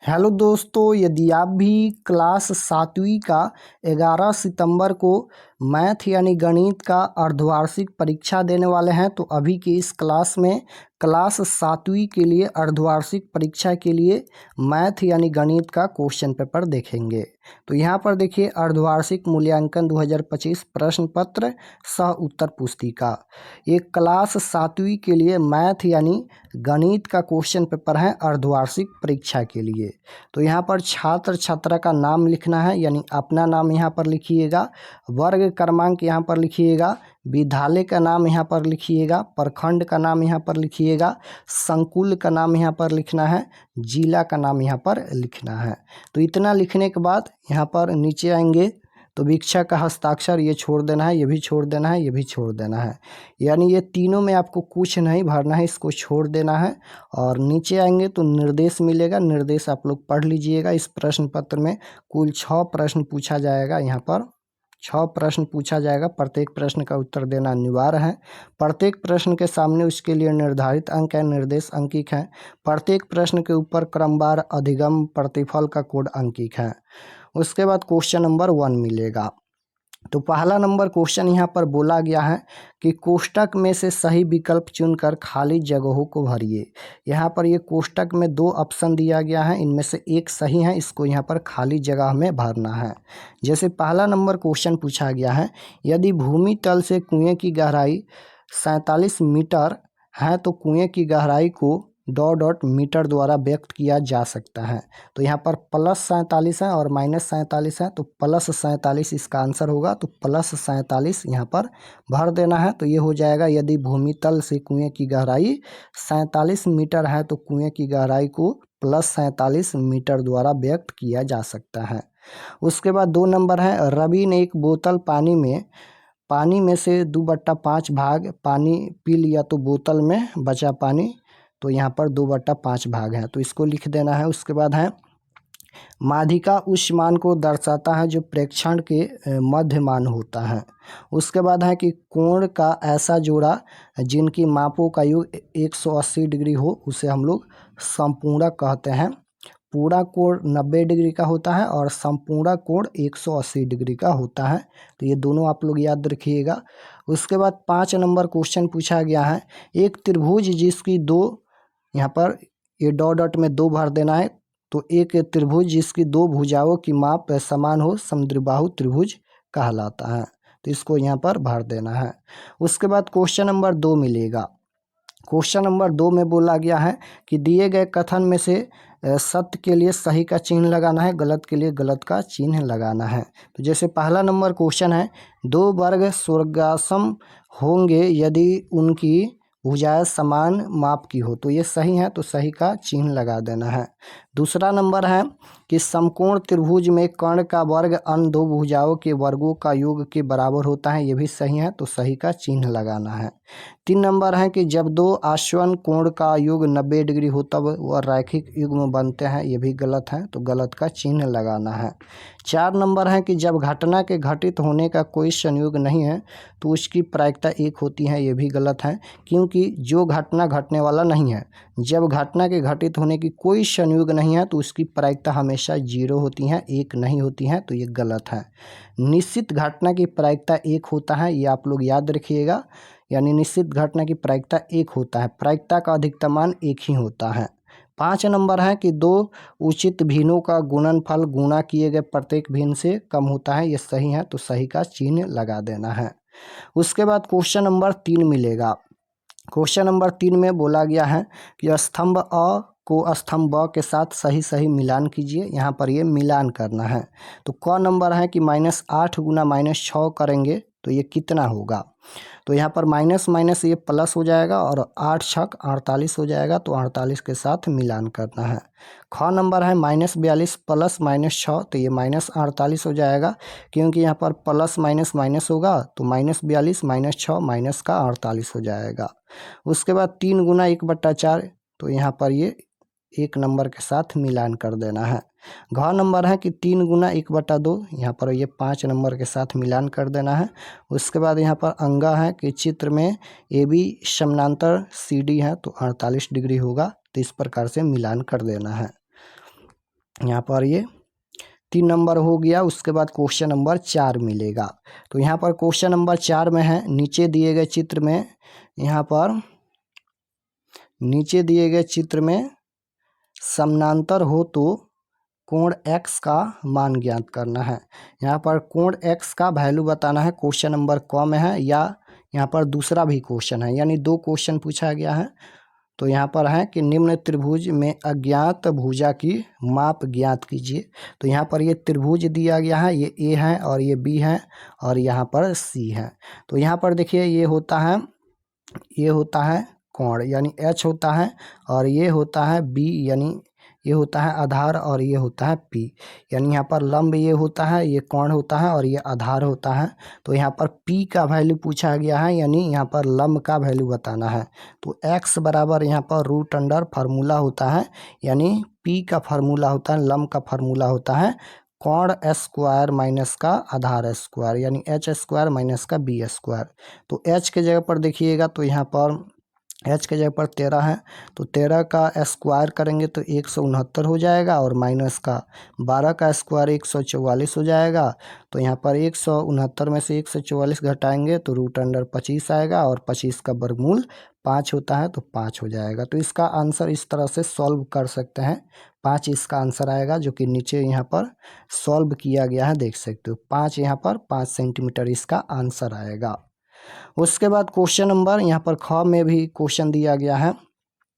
Hello दोस्तों, यदि आप भी क्लास 7वीं का 11 सितंबर को मैथ यानी गणित का अर्धवार्षिक परीक्षा देने वाले हैं तो अभी की इस क्लास में क्लास 7वीं के लिए अर्धवार्षिक परीक्षा के लिए मैथ यानी गणित का क्वेश्चन पेपर देखेंगे। तो यहाँ पर देखिए अर्धवार्षिक मूल्यांकन 2025 प्रश्न पत्र सह उत्तर पुस्तिका, ये क्लास 7वीं के लिए मैथ यानी गणित का क्वेश्चन पेपर है अर्धवार्षिक परीक्षा के लिए। तो यहाँ पर छात्र छात्रा का नाम लिखना है, यानी अपना नाम यहाँ पर लिखिएगा, वर्ग क्रमांक यहाँ पर लिखिएगा, विद्यालय का नाम यहाँ पर लिखिएगा, प्रखंड का नाम यहाँ पर लिखिएगा, संकुल का नाम यहाँ पर लिखना है, जिला का नाम यहाँ पर लिखना है। तो इतना लिखने के बाद यहाँ पर नीचे आएंगे तो वीक्षक का हस्ताक्षर ये छोड़ देना है, ये भी छोड़ देना है, ये भी छोड़ देना है, यानी ये तीनों में आपको कुछ नहीं भरना है, इसको छोड़ देना है। और नीचे आएंगे तो निर्देश मिलेगा, निर्देश आप लोग पढ़ लीजिएगा। इस प्रश्न पत्र में कुल 6 प्रश्न पूछा जाएगा, यहाँ पर 6 प्रश्न पूछा जाएगा, प्रत्येक प्रश्न का उत्तर देना अनिवार्य है। प्रत्येक प्रश्न के सामने उसके लिए निर्धारित अंक है, निर्देश अंकित है। प्रत्येक प्रश्न के ऊपर क्रमवार अधिगम प्रतिफल का कोड अंकित है। उसके बाद क्वेश्चन नंबर 1 मिलेगा। तो पहला नंबर क्वेश्चन यहाँ पर बोला गया है कि कोष्टक में से सही विकल्प चुनकर खाली जगहों को भरिए। यहाँ पर ये कोष्टक में 2 ऑप्शन दिया गया है, इनमें से एक सही है, इसको यहाँ पर खाली जगह में भरना है। जैसे पहला नंबर क्वेश्चन पूछा गया है, यदि भूमि तल से कुएं की गहराई 47 मीटर है तो कुएं की गहराई को डॉट मीटर द्वारा व्यक्त किया जा सकता है। तो यहाँ पर +47 है और -47 है, तो +47 इसका आंसर होगा। तो +47 यहाँ पर भर देना है। तो ये हो जाएगा, यदि भूमि तल से कुएं की गहराई 47 मीटर है तो कुएं की गहराई को +47 मीटर द्वारा व्यक्त किया जा सकता है। उसके बाद 2 नंबर है, रवि ने एक बोतल पानी में से 2/5 भाग पानी पी लिया तो बोतल में बचा पानी, तो यहाँ पर 2/5 भाग है, तो इसको लिख देना है। उसके बाद है, माध्यिका उस मान को दर्शाता है जो प्रेक्षण के मध्य मान होता है। उसके बाद है कि कोण का ऐसा जोड़ा जिनकी मापों का योग 180 डिग्री हो उसे हम लोग संपूर्णक कहते हैं। पूरा कोण 90 डिग्री का होता है और संपूर्ण कोण 180 डिग्री का होता है। तो ये दोनों आप लोग याद रखिएगा। उसके बाद 5 नंबर क्वेश्चन पूछा गया है, एक त्रिभुज जिसकी 2, यहाँ पर ये डॉट में 2 भर देना है। तो एक त्रिभुज जिसकी 2 भुजाओं की माप समान हो समद्विबाहु त्रिभुज कहलाता है, तो इसको यहाँ पर भर देना है। उसके बाद क्वेश्चन नंबर 2 मिलेगा। क्वेश्चन नंबर 2 में बोला गया है कि दिए गए कथन में से सत्य के लिए सही का चिन्ह लगाना है, गलत के लिए गलत का चिन्ह लगाना है। तो जैसे पहला नंबर क्वेश्चन है, 2 वर्ग स्वर्गासम होंगे यदि उनकी भुजाएं समान माप की हो, तो ये सही है, तो सही का चिन्ह लगा देना है। दूसरा नंबर है कि समकोण त्रिभुज में कर्ण का वर्ग अन्य 2 भुजाओं के वर्गों का योग के बराबर होता है, ये भी सही है, तो सही का चिन्ह लगाना है। 3 नंबर है कि जब 2 आश्वन कोण का योग 90 डिग्री हो तब वह रैखिक युग्म बनते हैं, ये भी गलत है, तो गलत का चिन्ह लगाना है। 4 नंबर है कि जब घटना के घटित होने का कोई संयोग नहीं है तो उसकी प्रायिकता 1 होती है, ये भी गलत है, क्योंकि जो घटना घटने वाला नहीं है, जब घटना के घटित होने की कोई संयोग नहीं है तो उसकी प्रायिकता हमेशा 0 होती है, 1 नहीं होती है, तो ये गलत है। निश्चित घटना की प्रायिकता 1 होता है, ये आप लोग याद रखिएगा, यानी निश्चित घटना की प्रायिकता 1 होता है, प्रायिकता का अधिकतम मान 1 ही होता है। 5 नंबर है कि 2 उचित भिन्नों का गुणनफल गुणा किए गए प्रत्येक भिन्न से कम होता है, ये सही है, तो सही का चिन्ह लगा देना है। उसके बाद क्वेश्चन नंबर 3 मिलेगा। क्वेश्चन नंबर 3 में बोला गया है कि स्तंभ अ को स्तंभ ब के साथ सही सही मिलान कीजिए, यहाँ पर ये मिलान करना है। तो क नंबर है कि -8 गुना -6 करेंगे तो ये कितना होगा, तो यहाँ पर माइनस माइनस ये प्लस हो जाएगा और 8 छक 48 हो जाएगा, तो 48 के साथ मिलान करना है। ख नंबर है -42 प्लस -6, तो ये -48 हो जाएगा, क्योंकि यहाँ पर प्लस माइनस माइनस होगा, तो -42 -6 माइनस का 48 हो जाएगा। उसके बाद 3 गुना 1/4, तो यहाँ पर ये 1 नंबर के साथ मिलान कर देना है। घ नंबर है कि 3 गुना 1/2, यहाँ पर ये 5 नंबर के साथ मिलान कर देना है। उसके बाद यहाँ पर अंगा है कि चित्र में ए बी समानांतर सी डी है, तो 48 डिग्री होगा, तो इस प्रकार से मिलान कर देना है। यहाँ पर ये 3 नंबर हो गया। उसके बाद क्वेश्चन नंबर 4 मिलेगा। तो यहाँ पर क्वेश्चन नंबर 4 में है, नीचे दिए गए चित्र में, यहाँ पर नीचे दिए गए चित्र में समानांतर हो तो कोण x का मान ज्ञात करना है। यहाँ पर कोण x का वैल्यू बताना है। क्वेश्चन नंबर क में है, या यहाँ पर दूसरा भी क्वेश्चन है, यानी 2 क्वेश्चन पूछा गया है। तो यहाँ पर है कि निम्न त्रिभुज में अज्ञात भुजा की माप ज्ञात कीजिए। तो यहाँ पर ये त्रिभुज दिया गया है, ये ए है और ये बी है और यहाँ पर सी है। तो यहाँ पर देखिए ये होता है कोण यानी एच होता है, और ये होता है बी यानी ये होता है आधार, और ये होता है पी यानी यहाँ पर लंब ये होता है, ये कोण होता है और ये आधार होता है। तो यहाँ पर पी का वैल्यू पूछा गया है, यानी यहाँ पर लंब का वैल्यू बताना है। तो x बराबर यहाँ पर रूट अंडर फार्मूला होता है, यानी पी का फार्मूला होता है, लंब का फार्मूला होता है कोण स्क्वायर माइनस का आधार स्क्वायर, यानी एच स्क्वायर माइनस का बी स्क्वायर। तो एच के जगह पर देखिएगा तो यहाँ पर एच के जगह पर 13 है, तो 13 का स्क्वायर करेंगे तो 169 हो जाएगा, और माइनस का 12 का स्क्वायर 144 हो जाएगा। तो यहाँ पर 169 में से 144 घटाएंगे तो रूट अंडर 25 आएगा, और 25 का वर्गमूल 5 होता है, तो 5 हो जाएगा। तो इसका आंसर इस तरह से सॉल्व कर सकते हैं। 5 इसका आंसर आएगा, जो कि नीचे यहाँ पर सॉल्व किया गया है, देख सकते हो 5 यहाँ पर 5 सेंटीमीटर इसका आंसर आएगा। उसके बाद क्वेश्चन नंबर यहाँ पर ख में भी क्वेश्चन दिया गया है,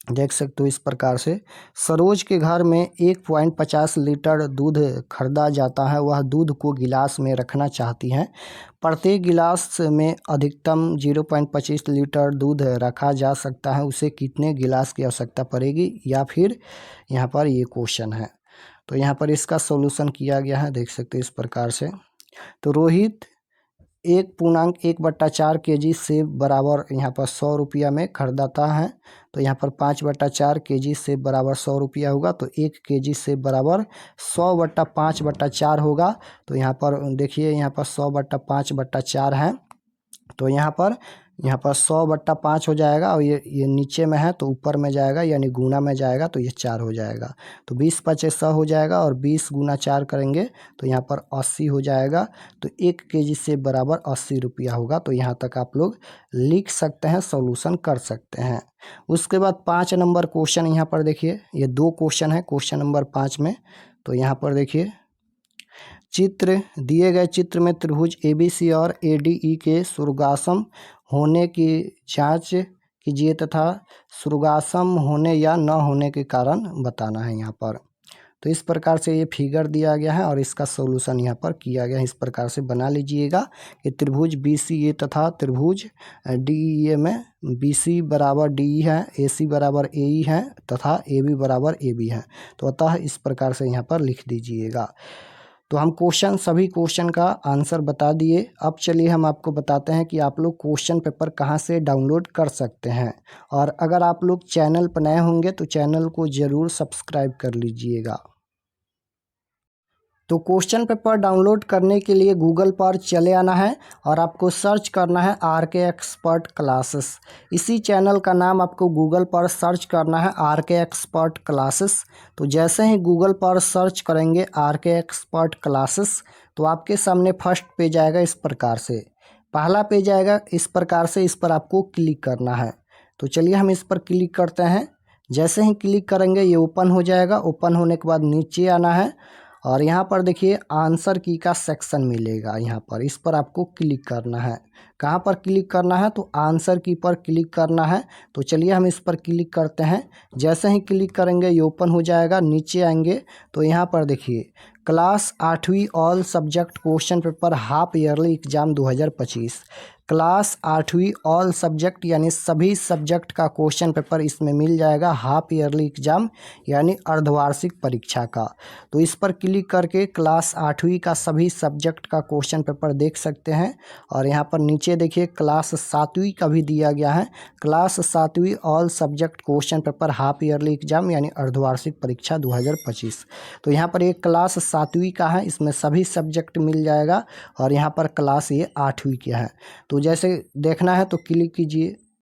देख सकते हो इस प्रकार से। सरोज के घर में 1.50 लीटर दूध खरीदा जाता है। वह दूध को गिलास में रखना चाहती हैं। प्रत्येक गिलास में अधिकतम 0.25 लीटर दूध रखा जा सकता है। उसे कितने गिलास की आवश्यकता पड़ेगी, या फिर यहाँ पर ये क्वेश्चन है। तो यहाँ पर इसका सॉल्यूशन किया गया है, देख सकते हो इस प्रकार से। तो रोहित 1.1/4 kg सेब बराबर यहाँ पर 100 रुपया में खरीदाता है। तो यहाँ पर 5/4 kg सेब बराबर 100 रुपया होगा। तो 1 kg सेब बराबर 100/5/4 होगा। तो यहाँ पर देखिए यहाँ पर 100/5/4 है। तो यहाँ पर 100/5 हो जाएगा, और ये नीचे में है तो ऊपर में जाएगा, यानी गुना में जाएगा, तो ये 4 हो जाएगा। तो 20×5 100 हो जाएगा, और 20 × 4 करेंगे तो यहाँ पर 80 हो जाएगा। तो 1 kg से बराबर 80 रुपया होगा। तो यहाँ तक आप लोग लिख सकते हैं, सॉल्यूशन कर सकते हैं। उसके बाद 5 नंबर क्वेश्चन यहाँ पर देखिए, ये 2 क्वेश्चन है क्वेश्चन नंबर 5 में। तो यहाँ पर देखिए दिए गए चित्र में त्रिभुज ABC और ADE के सुर्गासम होने की जांच कीजिए तथा सुर्गासम होने या न होने के कारण बताना है यहाँ पर। तो इस प्रकार से ये फिगर दिया गया है, और इसका सॉल्यूशन यहाँ पर किया गया है। इस प्रकार से बना लीजिएगा कि त्रिभुज BCA तथा त्रिभुज DEA में BC बराबर DE है, AC बराबर AE है तथा AB बराबर AB है। तो अतः इस प्रकार से यहाँ पर लिख दीजिएगा। तो हम सभी क्वेश्चन का आंसर बता दिए। अब चलिए हम आपको बताते हैं कि आप लोग क्वेश्चन पेपर कहाँ से डाउनलोड कर सकते हैं। और अगर आप लोग चैनल पर नए होंगे तो चैनल को ज़रूर सब्सक्राइब कर लीजिएगा। तो क्वेश्चन पेपर डाउनलोड करने के लिए गूगल पर चले आना है, और आपको सर्च करना है RK एक्सपर्ट क्लासेस। इसी चैनल का नाम आपको गूगल पर सर्च करना है, RK एक्सपर्ट क्लासेस। तो जैसे ही गूगल पर सर्च करेंगे RK एक्सपर्ट क्लासेस, तो आपके सामने फर्स्ट पेज आएगा इस प्रकार से। पहला पेज आएगा इस प्रकार से, इस पर आपको क्लिक करना है। तो चलिए हम इस पर क्लिक करते हैं। जैसे ही क्लिक करेंगे ये ओपन हो जाएगा। ओपन होने के बाद नीचे आना है, और यहाँ पर देखिए आंसर की का सेक्शन मिलेगा। यहाँ पर इस पर आपको क्लिक करना है। कहाँ पर क्लिक करना है, तो आंसर की पर क्लिक करना है। तो चलिए हम इस पर क्लिक करते हैं। जैसे ही क्लिक करेंगे ये ओपन हो जाएगा। नीचे आएंगे तो यहाँ पर देखिए क्लास 8वीं all subject question paper half yearly exam 2025। Class 8वीं ऑल सब्जेक्ट यानी सभी सब्जेक्ट का क्वेश्चन पेपर इसमें मिल जाएगा, हाफ ईयरली एग्जाम यानी अर्धवार्षिक परीक्षा का। तो इस पर क्लिक करके क्लास 8वीं का सभी सब्जेक्ट का क्वेश्चन पेपर देख सकते हैं। और यहाँ पर नीचे देखिए क्लास 7वीं का भी दिया गया है, क्लास 7वीं all subject question paper half yearly exam यानी अर्धवार्षिक परीक्षा 2025। तो यहाँ पर एक क्लास 7वीं का है, इसमें सभी सब्जेक्ट मिल जाएगा, और यहाँ पर क्लास ये 8वीं का है। तो जैसे देखना है तो क्लिक कीजिए,